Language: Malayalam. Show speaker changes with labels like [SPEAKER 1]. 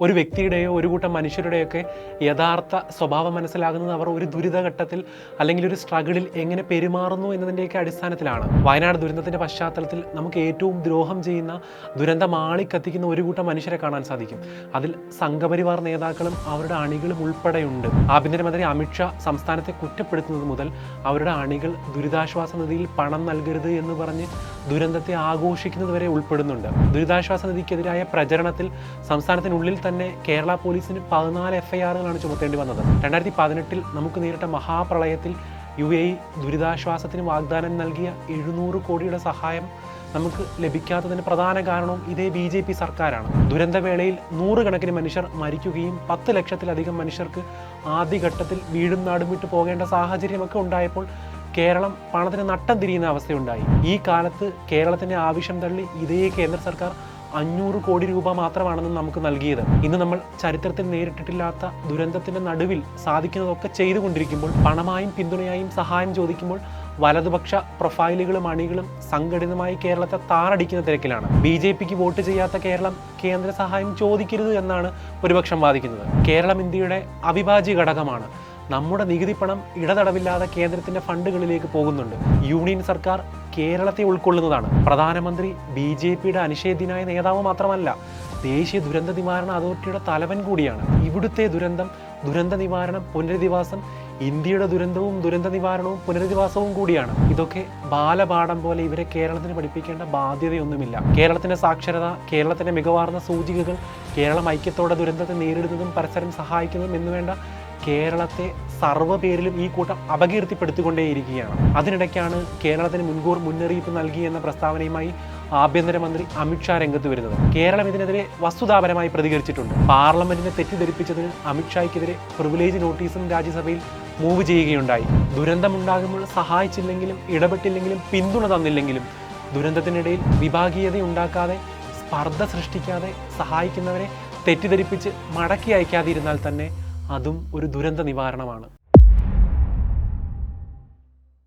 [SPEAKER 1] ഒരു വ്യക്തിയുടെയോ ഒരു കൂട്ടം മനുഷ്യരുടെയൊക്കെ യഥാർത്ഥ സ്വഭാവം മനസ്സിലാകുന്നത് അവർ ഒരു ദുരിതഘട്ടത്തിൽ അല്ലെങ്കിൽ ഒരു സ്ട്രഗിളിൽ എങ്ങനെ പെരുമാറുന്നു എന്നതിൻ്റെയൊക്കെ അടിസ്ഥാനത്തിലാണ്. വയനാട് ദുരന്തത്തിൻ്റെ പശ്ചാത്തലത്തിൽ നമുക്ക് ഏറ്റവും ദ്രോഹം ചെയ്യുന്ന, ദുരന്തം ആളിക്കത്തിക്കുന്ന ഒരു കൂട്ടം മനുഷ്യരെ കാണാൻ സാധിക്കും. അതിൽ സംഘപരിവാർ നേതാക്കളും അവരുടെ അണികളും ഉൾപ്പെടെയുണ്ട്. ആഭ്യന്തരമന്ത്രി അമിത്ഷാ സംസ്ഥാനത്തെ കുറ്റപ്പെടുത്തുന്നത് മുതൽ അവരുടെ അണികൾ ദുരിതാശ്വാസ നിധിയിൽ പണം നൽകരുത് എന്ന് പറഞ്ഞ് ദുരന്തത്തെ ആഘോഷിക്കുന്നത് വരെ ഉൾപ്പെടുന്നുണ്ട്. ദുരിതാശ്വാസ നിധിക്കെതിരായ പ്രചരണത്തിൽ സംസ്ഥാനത്തിനുള്ളിൽ തന്നെ കേരള പോലീസിന് 14 FIRകളാണ് ചുമത്തേണ്ടി വന്നത്. 2018 നമുക്ക് നേരിട്ട മഹാപ്രളയത്തിൽ UAE ദുരിതാശ്വാസത്തിന് വാഗ്ദാനം നൽകിയ 700 കോടിയുടെ സഹായം നമുക്ക് ലഭിക്കാത്തതിന് പ്രധാന കാരണവും ഇതേ BJP സർക്കാരാണ്. ദുരന്തവേളയിൽ 100 കണക്കിന് മനുഷ്യർ മരിക്കുകയും 10 ലക്ഷത്തിലധികം മനുഷ്യർക്ക് ആദ്യഘട്ടത്തിൽ വീടും നാടും വിട്ടു പോകേണ്ട സാഹചര്യമൊക്കെ ഉണ്ടായപ്പോൾ കേരളം പണത്തിന് നട്ടം തിരിയുന്ന അവസ്ഥയുണ്ടായി. ഈ കാലത്ത് കേരളത്തിൻ്റെ ആവശ്യം തള്ളി ഇതേ കേന്ദ്ര സർക്കാർ 500 കോടി രൂപ മാത്രമാണെന്ന് നമുക്ക് നൽകിയത്. ഇന്ന് നമ്മൾ ചരിത്രത്തിൽ നേരിട്ടിട്ടില്ലാത്ത ദുരന്തത്തിൻ്റെ നടുവിൽ സാധിക്കുന്നതൊക്കെ ചെയ്തുകൊണ്ടിരിക്കുമ്പോൾ, പണമായും പിന്തുണയായും സഹായം ചോദിക്കുമ്പോൾ വലതുപക്ഷ പ്രൊഫൈലുകളും അണികളും സംഘടിതമായി കേരളത്തെ താറടിക്കുന്ന തിരക്കിലാണ്. BJPക്ക് വോട്ട് ചെയ്യാത്ത കേരളം കേന്ദ്ര സഹായം ചോദിക്കരുത് എന്നാണ് പ്രതിപക്ഷം വാദിക്കുന്നത്. കേരളം ഇന്ത്യയുടെ അവിഭാജ്യ ഘടകമാണ്. നമ്മുടെ നികുതി പണം ഇടതടവില്ലാതെ കേന്ദ്രത്തിൻ്റെ ഫണ്ടുകളിലേക്ക് പോകുന്നുണ്ട്. യൂണിയൻ സർക്കാർ കേരളത്തെ ഉൾക്കൊള്ളുന്നതാണ്. പ്രധാനമന്ത്രി BJPയുടെ അനിഷേധ്യനായ നേതാവ് മാത്രമല്ല, ദേശീയ ദുരന്ത നിവാരണ അതോറിറ്റിയുടെ തലവൻ കൂടിയാണ്. ഇവിടുത്തെ ദുരന്ത നിവാരണം, പുനരധിവാസം ഇന്ത്യയുടെ ദുരന്തവും ദുരന്ത നിവാരണവും പുനരധിവാസവും കൂടിയാണ്. ഇതൊക്കെ ബാലപാഠം പോലെ ഇവരെ കേരളത്തിന് പഠിപ്പിക്കേണ്ട ബാധ്യതയൊന്നുമില്ല. കേരളത്തിൻ്റെ സാക്ഷരത, കേരളത്തിൻ്റെ മികവാർന്ന സൂചികകൾ, കേരളം ഐക്യത്തോടെ ദുരന്തത്തെ നേരിടുന്നതും പരസ്പരം സഹായിക്കുന്നതും എന്നുവേണ്ട കേരളത്തെ സർവ്വ പേരിലും ഈ കൂട്ടം അപകീർത്തിപ്പെടുത്തിക്കൊണ്ടേയിരിക്കുകയാണ്. അതിനിടയ്ക്കാണ് കേരളത്തിന് മുൻകൂർ മുന്നറിയിപ്പ് നൽകി എന്ന പ്രസ്താവനയുമായി ആഭ്യന്തരമന്ത്രി അമിത്ഷാ രംഗത്ത് വരുന്നത്. കേരളം ഇതിനെതിരെ വസ്തുതാപരമായി പ്രതികരിച്ചിട്ടുണ്ട്. പാർലമെന്റിനെ തെറ്റിദ്ധരിപ്പിച്ചതിന് അമിത്ഷായ്ക്കെതിരെ പ്രിവിലേജ് നോട്ടീസും രാജ്യസഭയിൽ മൂവ് ചെയ്യുകയുണ്ടായി. ദുരന്തമുണ്ടാകുമ്പോൾ സഹായിച്ചില്ലെങ്കിലും ഇടപെട്ടില്ലെങ്കിലും പിന്തുണ തന്നില്ലെങ്കിലും ദുരന്തത്തിനിടയിൽ വിഭാഗീയതയുണ്ടാക്കാതെ, സ്പർദ്ധ സൃഷ്ടിക്കാതെ സഹായിക്കുന്നവരെ തെറ്റിദ്ധരിപ്പിച്ച് മടക്കി അയക്കാതിരുന്നാൽ തന്നെ അതും ഒരു ദുരന്ത നിവാരണമാണ്.